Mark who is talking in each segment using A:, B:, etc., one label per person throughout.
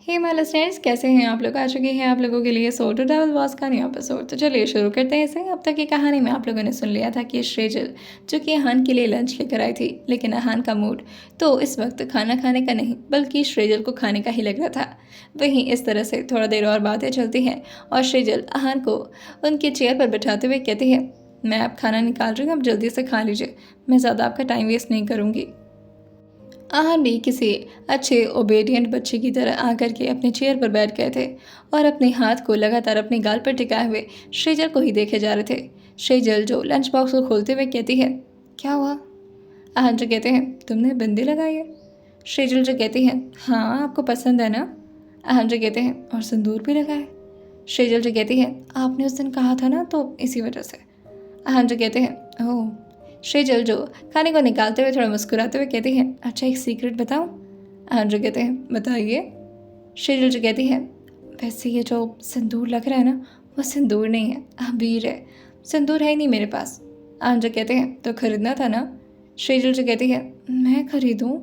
A: Hey my listeners, कैसे हैं आप लोग? आ चुके हैं आप लोगों के लिए सोल टू ट्रैवल वॉस का नया एपिसोड। तो चलिए शुरू करते हैं इसे। अब तक की कहानी में आप लोगों ने सुन लिया था कि श्रेजल जो कि अहान के लिए लंच लेकर आई थी, लेकिन अहान का मूड तो इस वक्त खाना खाने का नहीं बल्कि श्रेजल को खाने का ही लग रहा था। वहीं इस तरह से थोड़ा देर और बातें चलती हैं और श्रेजल अहान को उनके चेयर पर बैठाते हुए कहती है, मैं अब खाना निकाल रही हूँ, अब जल्दी से खा लीजिए, मैं ज़्यादा आपका टाइम वेस्ट नहीं करूँगी। आहान भी किसी अच्छे ओबेडिएंट बच्चे की तरह आकर के अपने चेयर पर बैठ गए थे और अपने हाथ को लगातार अपने गाल पर टिकाए हुए श्रीजल को ही देखे जा रहे थे। श्रीजल जो लंच बॉक्स को खोलते हुए कहती है, क्या हुआ? आहान जो कहते हैं, तुमने बिंदी लगाई है? श्रीजल जो कहती है, हाँ आपको पसंद है ना? आहान जो कहते हैं, और सिंदूर भी लगा है? श्रीजल जो कहती है, आपने उस दिन कहा था ना, तो इसी वजह से। आहान जो कहते हैं, ओह। श्रीजल जो खाने को निकालते हुए थोड़ा मुस्कुराते हुए कहती है, अच्छा एक सीक्रेट बताऊं? आहान जो कहते हैं, बताइए। श्रीजल जो कहती है, वैसे ये जो सिंदूर लग रहा है ना, वो सिंदूर नहीं है, अबीर है। सिंदूर है ही नहीं मेरे पास। आहान जो कहते हैं, तो खरीदना था ना? श्रीजल जो कहती है, मैं खरीदूँ?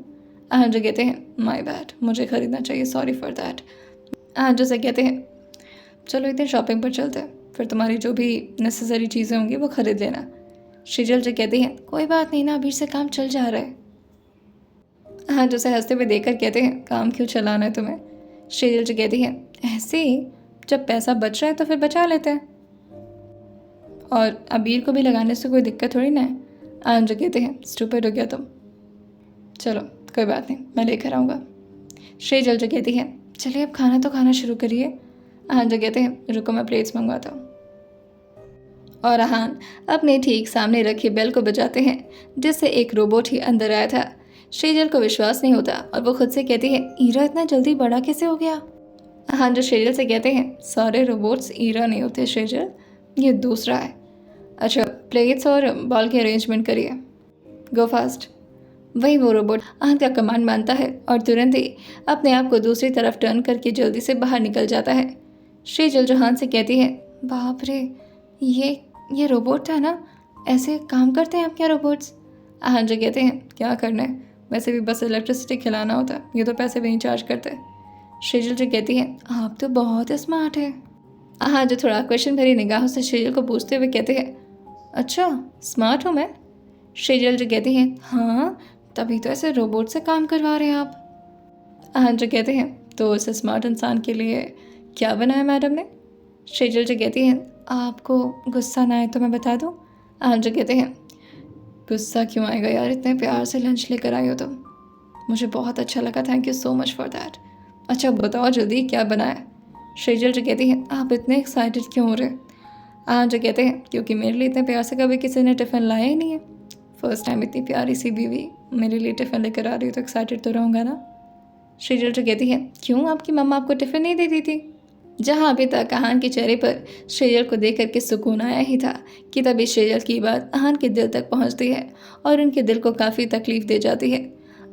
A: आहान जो कहते हैं, माय बैड, मुझे खरीदना चाहिए, सॉरी फॉर दैट। आहान जो से कहते हैं, चलो इतने शॉपिंग पर चलते हैं, फिर तुम्हारी जो भी नेसेसरी चीज़ें होंगी वो खरीद लेना। श्रीजल जो कहती हैं, कोई बात नहीं ना, अभी से काम चल जा रहा है। हाँ जो से हंसते हुए देखकर कहते हैं, काम क्यों चलाना है तुम्हें? श्रीजल जो कहती है, ऐसे ही, जब पैसा बच रहा है तो फिर बचा लेते हैं, और अबीर को भी लगाने से कोई दिक्कत थोड़ी ना है। आन जो कहते हैं, स्टूपिड हो गया तुम, चलो कोई बात नहीं, मैं लेकर आऊँगा। श्रीजल जो कहती है, चलिए अब खाना तो खाना शुरू करिए। आन जो कहते हैं, रुको मैं प्लेट्स मंगवाता हूँ। और अहान अपने ठीक सामने रखी बेल को बजाते हैं, जिससे एक रोबोट ही अंदर आया था। श्रीजल को विश्वास नहीं होता और वो खुद से कहती है, ईरा इतना जल्दी बड़ा कैसे हो गया? अहान जो श्रीजल से कहते हैं, सारे रोबोट्स ईरा नहीं होते श्रीजल, ये दूसरा है। अच्छा प्लेट्स और बॉल की अरेंजमेंट करिए, गो फास्ट। वही वो रोबोट अहान का कमांड मानता है और तुरंत ही अपने आप को दूसरी तरफ टर्न करके जल्दी से बाहर निकल जाता है। श्रीजल जो अहान से कहती है, बाप रे, ये रोबोट था ना? ऐसे काम करते हैं आप क्या रोबोट्स? हाँ जो कहते हैं, क्या करना है, वैसे भी बस इलेक्ट्रिसिटी खिलाना होता है, ये तो पैसे भी नहीं चार्ज करते। श्रीजल जो कहती है, आप तो बहुत स्मार्ट है। हाँ जो थोड़ा क्वेश्चन भरी निगाहों से श्रीजल को पूछते हुए कहते हैं, अच्छा स्मार्ट हूँ मैं? श्रीजल जो कहती है, हाँ तभी तो ऐसे रोबोट से काम करवा रहे हैं आप। हाँ जो कहते हैं, तो इस स्मार्ट इंसान के लिए क्या बनाया मैडम ने? श्रीजल जो कहती है, आपको गुस्सा ना आए तो मैं बता दूँ? आहान जो कहते हैं, गुस्सा क्यों आएगा यार, इतने प्यार से लंच लेकर आई हो तुम, मुझे बहुत अच्छा लगा, thank you so much for that. अच्छा बताओ जल्दी क्या बनाया? श्रीजल जो कहती है, आप इतने एक्साइटेड क्यों हो रहे? आहान जो कहते हैं, क्योंकि मेरे लिए इतने प्यार से कभी किसी ने टिफ़िन लाया ही नहीं है, फर्स्ट टाइम इतनी प्यारी सी बीवी मेरे लिए टिफ़िन लेकर आ रही हो तो एक्साइटेड तो रहूँगा ना। श्रीजल जो कहती है, क्यों आपकी मम्मा आपको टिफ़िन नहीं देती थी? जहाँ अभी तक अहान के चेहरे पर श्रेजल को देख करके सुकून आया ही था कि तभी श्रेजल की बात अहान के दिल तक पहुँचती है और उनके दिल को काफ़ी तकलीफ दे जाती है।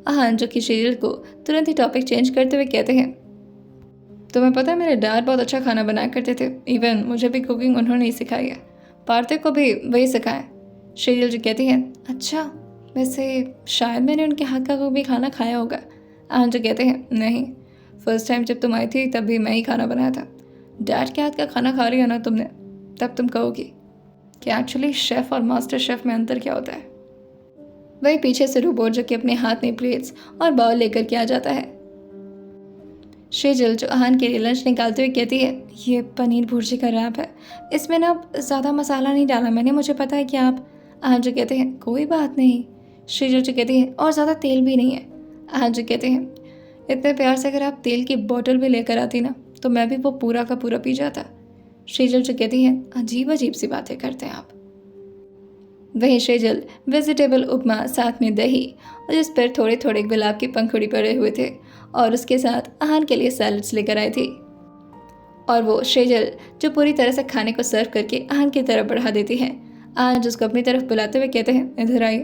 A: अहान जो कि श्रेजल को तुरंत ही टॉपिक चेंज करते हुए कहते हैं, तुम्हें पता है मेरे डैड बहुत अच्छा खाना बनाया करते थे, इवन मुझे भी कुकिंग उन्होंने ही सिखाई है, पार्थिव को भी वही सिखाया। श्रेजल जो कहती है, अच्छा वैसे शायद मैंने उनके हाथ का कोई भी खाना खाया होगा। अहान जो कहते हैं, नहीं, फर्स्ट टाइम जब तुम आई थी तब भी मैं ही खाना बनाया था। डैड के हाथ का खाना खा रही हो ना तुमने, तब तुम कहोगी कि एक्चुअली शेफ़ और मास्टर शेफ़ में अंतर क्या होता है। वही पीछे से रोबोट जो कि अपने हाथ में प्लेट्स और बाउल लेकर के आ जाता है। श्रीजल जो अहान के लिए लंच निकालते हुए कहती है, ये पनीर भुर्जी का रैप है, इसमें ना ज़्यादा मसाला नहीं डाला मैंने, मुझे पता है कि आप। अहान जो कहते हैं, कोई बात नहीं। श्रीजल जो कहती है, और ज़्यादा तेल भी नहीं है। अहान जो कहते हैं, इतने प्यार से अगर आप तेल की बोतल भी लेकर आती ना तो मैं भी वो पूरा का पूरा पी जाता। श्रीजल जो कहती है, अजीब अजीब सी बातें करते हैं आप। वहीं श्रीजल वेजिटेबल उपमा, साथ में दही और जिस पर थोड़े थोड़े गुलाब की पंखुड़ी पड़े हुए थे, और उसके साथ अहान के लिए सैलड्स लेकर आई थी। और वो श्रीजल जो पूरी तरह से खाने को सर्व करके अहान की तरफ बढ़ा देती है। अहान जिसको अपनी तरफ बुलाते हुए कहते हैं, इधर आइए,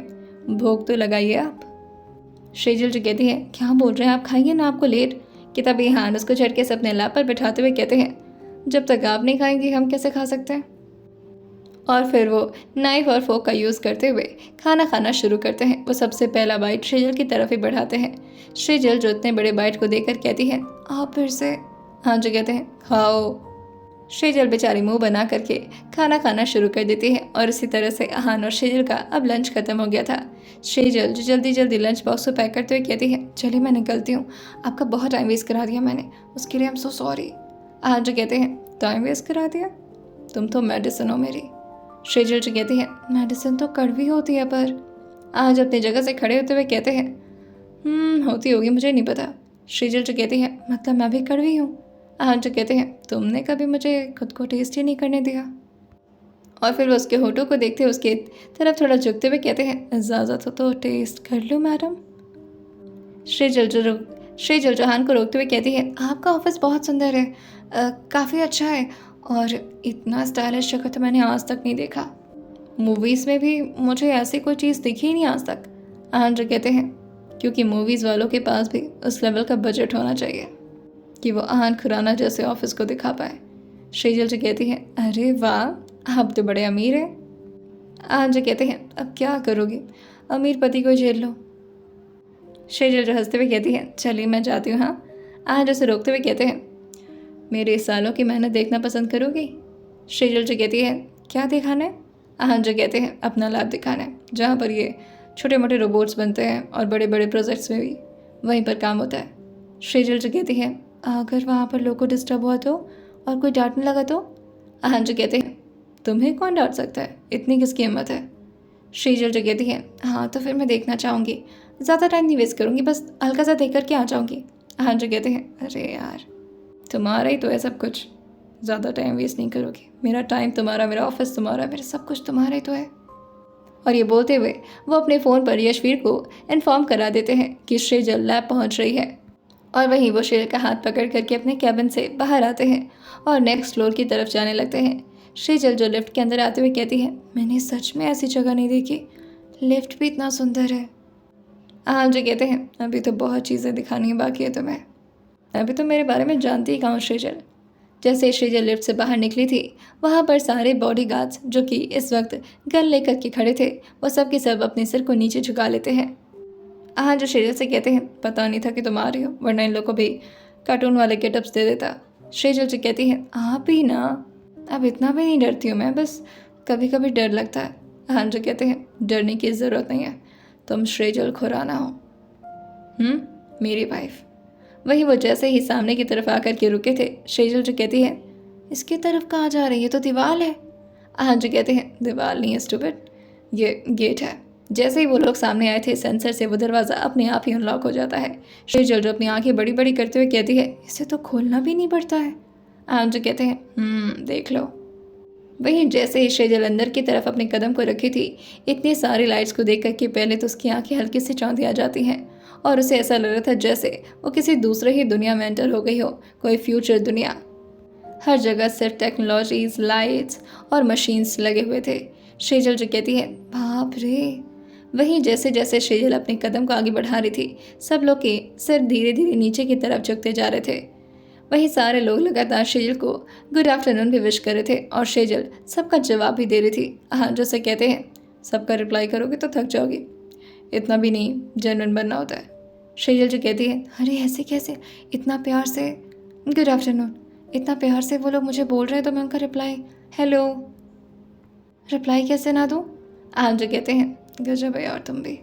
A: भोग तो लगाइए आप। श्रीजल जो कहती है, क्या बोल रहे हैं आप, खाइए ना, आपको लेट। कि तभी अहान उसको झटके से अपने लाप पर बैठाते हुए कहते हैं, जब तक आप नहीं खाएंगी हम कैसे खा सकते हैं? और फिर वो नाइफ और फोक का यूज़ करते हुए खाना खाना शुरू करते हैं। वो सबसे पहला बाइट श्रीजल की तरफ ही बढ़ाते हैं। श्रीजल जो इतने बड़े बाइट को देखकर कहती है, आप फिर से? हाँ जो कहते हैं, खाओ। श्रीजल बेचारी मुंह बना करके खाना खाना शुरू कर देती है और इसी तरह से अहान और श्रीजल का अब लंच खत्म हो गया था। श्रीजल जो जल्दी जल्दी लंच बॉक्स को पैक करते हुए कहती है, चलिए मैं निकलती हूँ, आपका बहुत टाइम वेस्ट करा दिया मैंने, उसके लिए I am so sorry. Ahaan जो कहते हैं, टाइम वेस्ट करा दिया? तुम तो मेडिसिन हो मेरी। श्रीजल जो कहती है, मेडिसिन तो कड़वी होती है पर। आज अपनी जगह से खड़े होते हुए कहते हैं, होती होगी, मुझे नहीं पता। श्रीजल जो कहती है, मतलब मैं भी कड़वी हूँ? हाँ जो कहते हैं, तुमने कभी मुझे खुद को टेस्ट ही नहीं करने दिया। और फिर वो उसके होठों को देखते उसके तरफ थोड़ा झुकते हुए कहते हैं, इजाज़त हो तो टेस्ट कर लूँ मैडम। श्रीजल जहान को रोकते हुए कहती है, आपका ऑफिस बहुत सुंदर है, काफ़ी अच्छा है और इतना स्टाइलिश जगह तो मैंने आज तक नहीं देखा। मूवीज़ में भी मुझे ऐसी कोई चीज़ दिखी ही नहीं आज तक। आहान जो कहते हैं, क्योंकि मूवीज़ वालों के पास भी उस लेवल का बजट होना चाहिए कि वो आहान खुराना जैसे ऑफिस को दिखा पाए। श्रीजल जो कहती है, अरे वाह, आप तो बड़े अमीर हैं। आहान जो कहते हैं, अब क्या करोगे, अमीर पति को झेल लो। श्रीजल जो हंसते हुए कहती है, चलिए मैं जाती हूँ। हाँ। आहान जो उसे रोकते हुए कहते हैं, मेरे इस सालों की मेहनत देखना पसंद करोगी? श्रीजल जो कहती है, क्या दिखाना है? आहान जो कहते हैं, अपना लैब दिखाना है, जहाँ पर ये छोटे मोटे रोबोट्स बनते हैं और बड़े बड़े प्रोजेक्ट्स में भी वहीं पर काम होता है। श्रीजल जो कहती है, अगर वहाँ पर लोगों को डिस्टर्ब हुआ तो और कोई डांटने लगा तो? आहान जो कहते हैं, तुम्हें कौन डांट सकता है, इतनी किसकी हिम्मत है? श्रीजल जो कहती है, हाँ तो फिर मैं देखना चाहूँगी, ज़्यादा टाइम नहीं वेस्ट करूँगी, बस हल्का सा देख करके आ जाऊँगी। आहान जो कहते हैं, अरे यार तुम्हारा ही तो है सब कुछ, ज़्यादा टाइम वेस्ट नहीं करोगी, मेरा टाइम तुम्हारा, मेरा ऑफिस तुम्हारा, मेरा सब कुछ तुम्हारा ही तो है। और ये बोलते हुए वो अपने फ़ोन पर यशवीर को इन्फॉर्म करा देते हैं कि श्रीजल लैब पहुंच रही है। और वहीं वो श्रीजल का हाथ पकड़ करके अपने कैबिन से बाहर आते हैं और नेक्स्ट फ्लोर की तरफ जाने लगते हैं। श्रीजल जो लिफ्ट के अंदर आते हुए कहती है, मैंने सच में ऐसी जगह नहीं देखी, लिफ्ट भी इतना सुंदर है। आहान जो कहते हैं, अभी तो बहुत चीज़ें दिखानी बाकी है तुम्हें, अभी तो मेरे बारे में जानती ही कहाँ श्रीजल। जैसे श्रीजल लिफ्ट से बाहर निकली थी, वहाँ पर सारे बॉडीगार्ड्स जो कि इस वक्त गन लेकर के खड़े थे, वो सब के सब अपने सिर को नीचे झुका लेते हैं। आहान जो श्रीजल से कहते हैं, पता नहीं था कि तुम आ रही हो, वरना इन लोग को भी कार्टून वाले गेटअप्स दे देता। श्रीजल जो कहती है, आप ही ना, अब इतना भी नहीं डरती हूँ मैं, बस कभी कभी डर लगता है। आहान जो कहते हैं, डरने की ज़रूरत नहीं है, तुम श्रीजल खुराना हो, मेरी वाइफ। वहीं वो जैसे ही सामने की तरफ आकर के रुके थे, श्रीजल जो कहती है, इसकी तरफ कहाँ जा रही है, तो दीवार है। आहान जो कहते हैं, दीवार नहीं है स्टूपिड, ये गेट है। जैसे ही वो लोग सामने आए थे, सेंसर से वो दरवाज़ा अपने आप ही अनलॉक हो जाता है। श्रीजल जो अपनी आंखें बड़ी बड़ी करते हुए कहती है, इसे तो खोलना भी नहीं पड़ता है। आहान जो कहते हैं, देख लो। वहीं जैसे ही श्रीजल अंदर की तरफ अपने कदम को रखी थी, इतनी सारी लाइट्स को देख करके पहले तो उसकी आंखें हल्की सी चौंधी आ जाती हैं और उसे ऐसा लग रहा था जैसे वो किसी दूसरे ही दुनिया में एंटर हो गई हो, कोई फ्यूचर दुनिया। हर जगह सिर्फ टेक्नोलॉजीज, लाइट्स और मशीन्स लगे हुए थे। श्रीजल जो कहती है, बाप रे। वहीं जैसे जैसे श्रीजल अपने कदम को आगे बढ़ा रही थी, सब लोग के सिर धीरे धीरे नीचे की तरफ झुकते जा रहे थे। वहीं सारे लोग लगातार श्रीजल को गुड आफ्टरनून भी विश कर रहे थे और श्रीजल सबका जवाब भी दे रही थी। आहान जो से कहते हैं, सबका रिप्लाई करोगे तो थक जाओगी, इतना भी नहीं जेन्युइन बनना होता है। श्रीजल जो कहती है, अरे ऐसे कैसे, इतना प्यार से गुड आफ्टरनून, इतना प्यार से वो लोग मुझे बोल रहे हैं तो मैं उनका रिप्लाई हेलो रिप्लाई कैसे ना दूँ? आहान जो कहते हैं, गजब है यार तुम भी।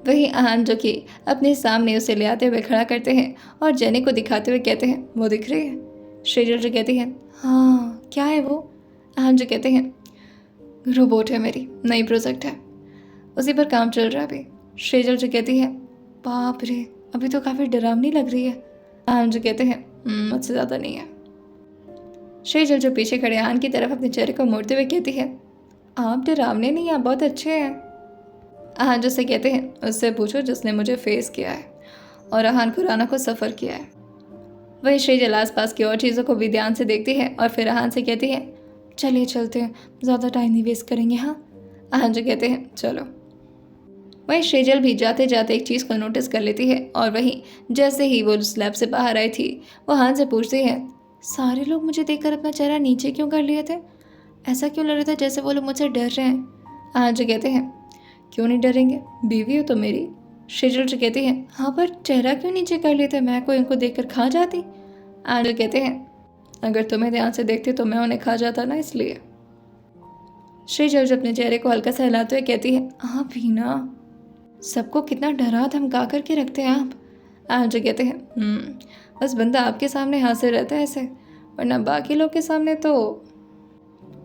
A: वहीं आहान जो कि अपने सामने उसे ले आते हुए खड़ा करते हैं और जेनी को दिखाते हुए कहते हैं, वो दिख रही है? श्रीजल जो कहती है, हाँ क्या है वो? आहान जो कहते हैं, रोबोट है मेरी, नई प्रोजेक्ट है, उसी पर काम चल रहा है अभी। श्रीजल जो कहती है, बाप रे, अभी तो काफ़ी डरावनी लग रही है। आहान जो कहते हैं, मुझसे ज़्यादा नहीं है। श्रीजल जो पीछे खड़े आहान की तरफ अपने चेहरे को मोड़ते हुए कहती है, आप डरावने नहीं, आप बहुत अच्छे हैं। आहान जो से कहते हैं, उससे पूछो जिसने मुझे फेस किया है और आहान खुराना को सफ़र किया है। वही श्रीजल आसपास की और चीज़ों को भी ध्यान से देखती है और फिर आहान से कहती है, चलिए चलते हैं, ज़्यादा टाइम नहीं वेस्ट करेंगे। हाँ। आहान जो कहते हैं, चलो। वहीं श्रीजल भी जाते जाते एक चीज़ को नोटिस कर लेती है और वहीं जैसे ही वो उस लैब से बाहर आई थी, वो आहान से पूछती है, सारे लोग मुझे देखकर अपना चेहरा नीचे क्यों कर लिए थे? ऐसा क्यों लग रहा था जैसे वो लोग मुझसे डर रहे हैं। आहान जो कहते हैं, क्यों नहीं डरेंगे, बीवी हो तो मेरी। शेजल जो कहती है, हाँ पर चेहरा क्यों नीचे कर लेते, मैं कोई इनको देखकर खा जाती। आहान जो कहते हैं, अगर तुम्हें ध्यान से देखते तो मैं उन्हें खा जाता ना, इसलिए। शेजल जो अपने चेहरे को हल्का सा हिलाते हुए कहती है, हाँ वीना, सबको कितना डरा धमका करके रखते हैं आप। आहान जो कहते हैं, बस बंदा आपके सामने हाजिर रहता है ऐसे, वरना बाकी लोग के सामने तो।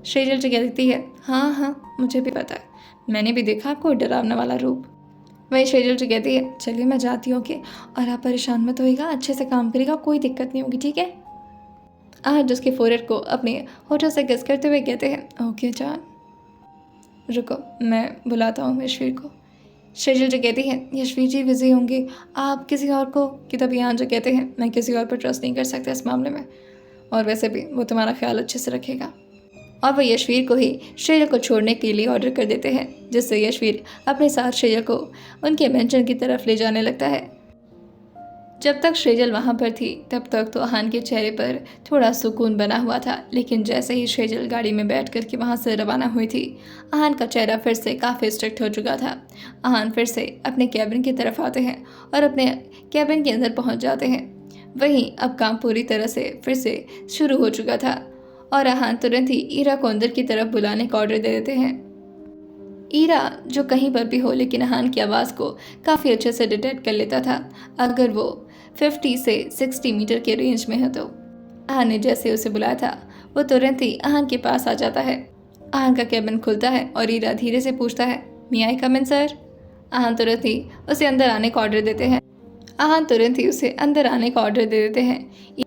A: शेजल जो कहती है, हाँ हाँ मुझे भी पता है, मैंने भी देखा आपको डरावने वाला रूप। वही शेजल जो कहती है, चलिए मैं जाती हूँ, ओके, और आप परेशान मत होइएगा, अच्छे से काम करेगा, कोई दिक्कत नहीं होगी, ठीक है। आज उसके फोरहेड को अपने होठों से किस करते हुए कहते हैं, ओके जान, रुको मैं बुलाता हूँ यशवीर को। शेजल जो कहती है, यशवीर जी बिजी होंगे, आप किसी और को। कि तभी यहाँ जो कहते हैं, मैं किसी और पर ट्रस्ट नहीं कर सकता इस मामले में, और वैसे भी वो तुम्हारा ख्याल अच्छे से रखेगा। और वह यशवीर को ही शेजल को छोड़ने के लिए ऑर्डर कर देते हैं, जिससे यशवीर अपने साथ शेजल को उनके मेंशन की तरफ ले जाने लगता है। जब तक शेजल वहाँ पर थी तब तक तो आहान के चेहरे पर थोड़ा सुकून बना हुआ था, लेकिन जैसे ही शेजल गाड़ी में बैठ कर के वहाँ से रवाना हुई थी, आहान का चेहरा फिर से काफ़ी स्ट्रिक्ट हो चुका था। आहान फिर से अपने कैबिन की तरफ आते हैं और अपने कैबिन के अंदर पहुँच जाते हैं। वहीं अब काम पूरी तरह से फिर से शुरू हो चुका था और आहान तुरंत ही ईरा को अंदर की तरफ बुलाने का ऑर्डर दे देते हैं। ईरा जो कहीं पर भी हो, लेकिन आहान की आवाज़ को काफ़ी अच्छे से डिटेक्ट कर लेता था, अगर वो 50 से 60 मीटर के रेंज में है तो। आहान ने जैसे उसे बुलाया था वो तुरंत ही आहान के पास आ जाता है। आहान का कैबिन खुलता है और ईरा धीरे से पूछता है, मे आई कम इन सर। आहान तुरंत ही उसे अंदर आने का ऑर्डर देते हैं।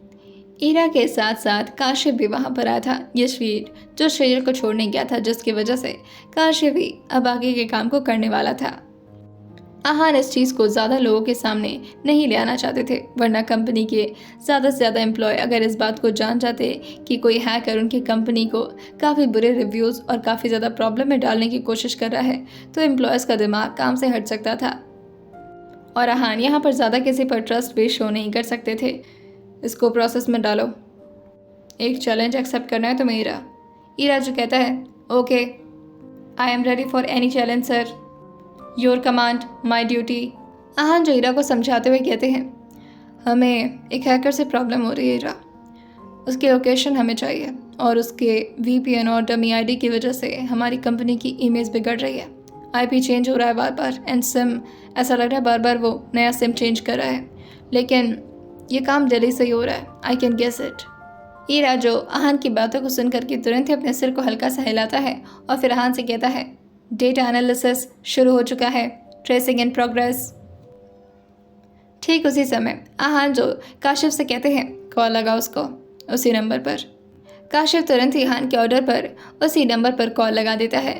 A: ईरा के साथ साथ काशिफ भी वहाँ पर आया था, यशवीर जो शेजल को छोड़ने गया था, जिसकी वजह से काशिफ भी अब आगे के काम को करने वाला था। आहान इस चीज़ को ज़्यादा लोगों के सामने नहीं ले आना चाहते थे, वरना कंपनी के ज़्यादा से ज़्यादा एम्प्लॉय अगर इस बात को जान जाते कि कोई हैकर उनकी कंपनी को काफ़ी बुरे रिव्यूज़ और काफ़ी ज़्यादा प्रॉब्लम में डालने की कोशिश कर रहा है, तो एम्प्लॉयज़ का दिमाग काम से हट सकता था। और आहान यहाँ पर ज़्यादा किसी पर ट्रस्ट भी शो नहीं कर सकते थे। इसको प्रोसेस में डालो, एक चैलेंज एक्सेप्ट करना है तुम्हें ईरा। ईरा जो कहता है, okay I am ready for any challenge sir, your command my duty. Ahaan जो ईरा को समझाते हुए कहते हैं, हमें एक हैकर से प्रॉब्लम हो रही है ईरा, उसकी लोकेशन हमें चाहिए और उसके VPN और डमी ID की वजह से हमारी कंपनी की इमेज बिगड़ रही है। IP चेंज हो रहा है बार बार एंड सिम, ऐसा लग रहा है बार बार वो नया सिम चेंज कर रहा है, लेकिन ये काम दिल्ली से ही हो रहा है, I can guess it. Ira जो आहान की बातों को सुन करके तुरंत ही अपने सिर को हल्का सा हिलाता है और फिर आहान से कहता है, डेटा एनालिसिस शुरू हो चुका है, ट्रेसिंग इन प्रोग्रेस। ठीक उसी समय आहान जो काशिफ से कहते हैं, कॉल लगा उसको उसी नंबर पर। काशिफ तुरंत ही आहान के ऑर्डर पर उसी नंबर पर कॉल लगा देता है।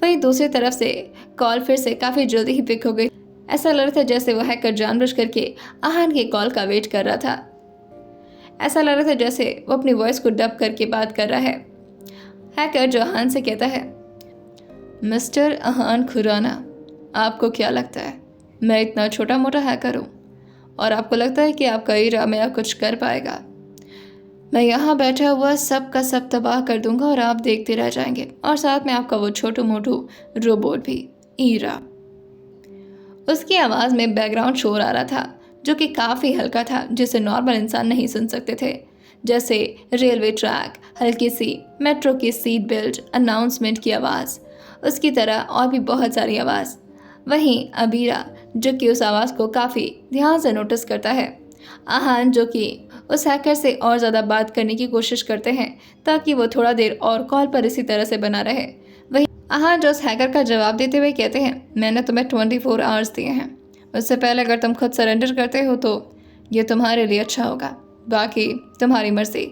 A: वहीं दूसरी तरफ से कॉल फिर से काफ़ी जल्दी ही पिक हो गई। ऐसा लग रहा था जैसे वो हैकर जानबूझ करके आहान के कॉल का वेट कर रहा था। ऐसा लग रहा था जैसे वो अपनी वॉइस को डब करके बात कर रहा है। हैकर जो आहान से कहता है, मिस्टर आहान खुराना, आपको क्या लगता है मैं इतना छोटा मोटा हैकर हूँ और आपको लगता है कि आपका ईरा मेरा कुछ कर पाएगा? मैं यहाँ बैठा हुआ सब का सब तबाह कर दूंगा और आप देखते रह जाएंगे, और साथ में आपका वो छोटू मोटू रोबोट भी, ईरा। उसकी आवाज़ में बैकग्राउंड शोर आ रहा था जो कि काफ़ी हल्का था, जिसे नॉर्मल इंसान नहीं सुन सकते थे, जैसे रेलवे ट्रैक, हल्की सी मेट्रो की सीट बेल्ट अनाउंसमेंट की आवाज़, उसकी तरह और भी बहुत सारी आवाज़। वहीं अबीरा जो कि उस आवाज़ को काफ़ी ध्यान से नोटिस करता है। आहान जो कि उस हैकर से और ज़्यादा बात करने की कोशिश करते हैं ताकि वो थोड़ा देर और कॉल पर इसी तरह से बना रहे। वहीं आहान जो उस हैकर का जवाब देते हुए कहते हैं, मैंने तुम्हें 24 आवर्स दिए हैं, उससे पहले अगर तुम खुद सरेंडर करते हो तो ये तुम्हारे लिए अच्छा होगा, बाकी तुम्हारी मर्जी।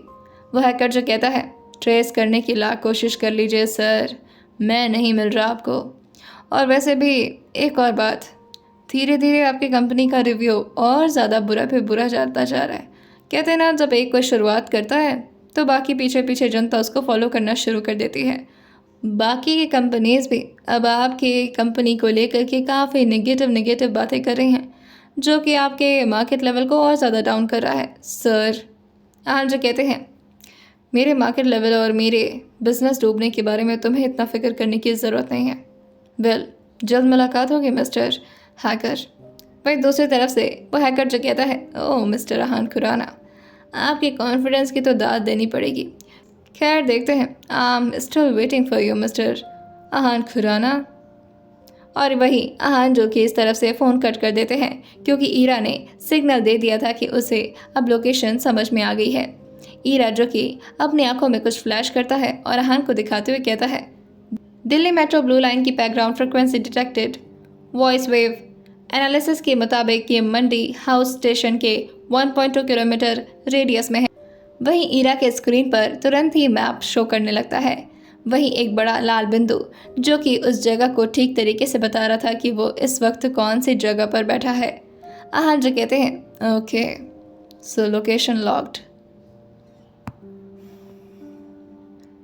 A: वो हैकर जो कहता है, ट्रेस करने की लाख कोशिश कर लीजिए सर, मैं नहीं मिल रहा आपको। और वैसे भी एक और बात, धीरे धीरे आपकी कंपनी का रिव्यू और ज़्यादा बुरा पे बुरा जाता जा रहा है। कहते हैं ना, जब एक कोई शुरुआत करता है तो बाकी पीछे पीछे जनता उसको फॉलो करना शुरू कर देती है। बाकी की कंपनीज भी अब आपकी कंपनी को लेकर के काफ़ी नेगेटिव बातें कर रही हैं, जो कि आपके मार्केट लेवल को और ज़्यादा डाउन कर रहा है सर। आज जो कहते हैं, मेरे मार्केट लेवल और मेरे बिजनेस डूबने के बारे में तुम्हें इतना फिक्र करने की ज़रूरत नहीं है। वेल, जल्द मुलाकात होगी मिस्टर हैकर। वहीं दूसरी तरफ से वो हैकर जो कहता है, ओह मिस्टर अहान खुराना, आपके कॉन्फिडेंस की तो दाद देनी पड़ेगी। खैर देखते हैं। I am still waiting for you mister Ahaan Khurana. और वही अहान जो कि इस तरफ से फ़ोन कट कर देते हैं क्योंकि ईरा ने सिग्नल दे दिया था कि उसे अब लोकेशन समझ में आ गई है। ईरा जो कि अपनी आंखों में कुछ फ्लैश करता है और अहान को दिखाते हुए कहता है, दिल्ली मेट्रो ब्लू लाइन की background frequency detected. Voice wave analysis के मुताबिक ये मंडी हाउस स्टेशन के 1.2 किलोमीटर रेडियस में है। वहीं ईरा के स्क्रीन पर तुरंत ही मैप शो करने लगता है। वहीं एक बड़ा लाल बिंदु जो कि उस जगह को ठीक तरीके से बता रहा था कि वो इस वक्त कौन सी जगह पर बैठा है। अहान जो कहते हैं, okay so location locked.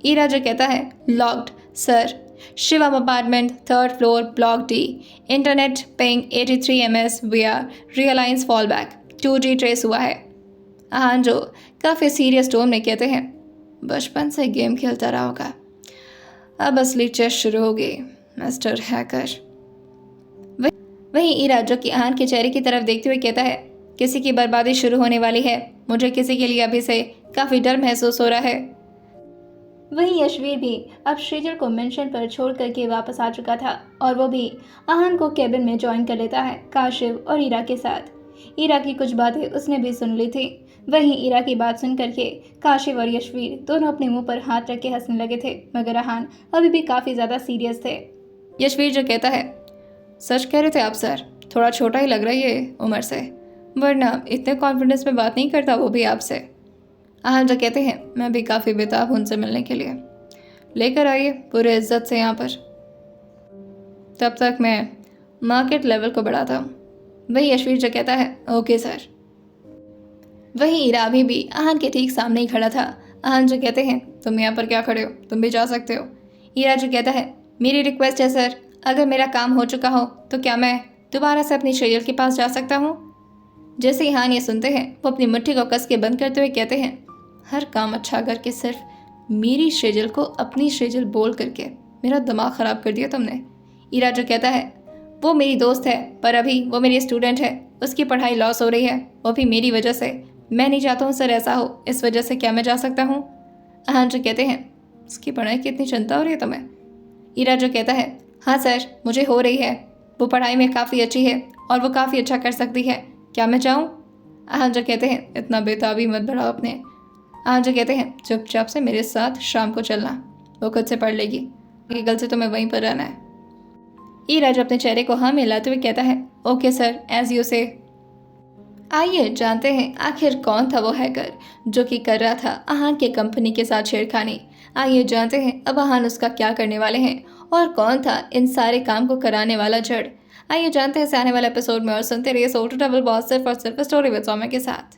A: Ira जो कहता है, locked sir, Shivam apartment 3rd floor block D, internet ping 83 ms VR reliance fall back 2G trace हुआ है। अहान जो काफ़ी सीरियस टोन में कहते हैं, बचपन से गेम खेलता रहा होगा, अब असली चेस शुरू होगी मिस्टर हैकर। वहीं ईरा जो कि अहान के चेहरे की तरफ देखते हुए कहता है, किसी की बर्बादी शुरू होने वाली है, मुझे किसी के लिए अभी से काफ़ी डर महसूस हो रहा है। वहीं यशवीर भी अब श्रीजल को मेंशन पर छोड़ करके वापस आ चुका था और वो भी अहान को केबिन में ज्वाइन कर लेता है काशिफ और ईरा के साथ। ईरा की कुछ बातें उसने भी सुन ली थी। वहीं ईरा की बात सुन करके काशिफ और यशवीर दोनों अपने मुंह पर हाथ रख के हंसने लगे थे, मगर अहान अभी भी काफ़ी ज़्यादा सीरियस थे। यशवीर जो कहता है, सच कह रहे थे आप सर, थोड़ा छोटा ही लग रहा है ये उम्र से, वरना इतने कॉन्फिडेंस में बात नहीं करता वो भी आपसे। अहान जो कहते हैं, मैं भी काफ़ी बेताब हूं उनसे मिलने के लिए, लेकर आइए पूरे इज्जत से यहाँ पर, तब तक मैं मार्केट लेवल को बढ़ाता हूँ। वही यशवीर जो कहता है, ओके सर। वही ईरा अभी भी अहान के ठीक सामने ही खड़ा था। अहान जो कहते हैं, तुम यहाँ पर क्या खड़े हो, तुम भी जा सकते हो। ईरा जो कहता है, मेरी रिक्वेस्ट है सर, अगर मेरा काम हो चुका हो तो क्या मैं दोबारा से अपनी श्रेजल के पास जा सकता हूँ। जैसे ही अहान ये सुनते हैं वो अपनी मुट्ठी को कस के बंद करते हुए कहते हैं, हर काम अच्छा करके सिर्फ मेरी श्रेजल को अपनी श्रेजल बोल करके मेरा दिमाग ख़राब कर दिया तुमने। ईरा जो कहता है, वो मेरी दोस्त है पर अभी वो मेरी स्टूडेंट है, उसकी पढ़ाई लॉस हो रही है, वो भी मेरी वजह से। मैं नहीं चाहता हूँ सर ऐसा हो, इस वजह से क्या मैं जा सकता हूँ। अहान जो कहते हैं, उसकी पढ़ाई की इतनी चिंता हो रही है तुम्हें। ईरा जो कहता है, हाँ सर मुझे हो रही है, वो पढ़ाई में काफ़ी अच्छी है और वो काफ़ी अच्छा कर सकती है, क्या मैं चाहूँ। अहान जो कहते हैं, इतना बेताबी मत बढ़ाओ अपने। अहान जो कहते हैं, चुपचाप से मेरे साथ शाम को चलना, वो खुद से पढ़ लेगी, कल से तुम्हें वहीं पर रहना है। ईरा जो अपने चेहरे को हाँ मिलाते हुए कहता है, ओके सर एज यू से। आइए जानते हैं आखिर कौन था वो हैकर जो कि कर रहा था अहान के कंपनी के साथ छेड़खानी। आइए जानते हैं अब अहान उसका क्या करने वाले हैं और कौन था इन सारे काम को कराने वाला जड़। आइए जानते हैं आने वाले एपिसोड में और सुनते रहिए सोल टू डबल बॉस सिर्फ और सिर्फ स्टोरी विद सौम्या के साथ।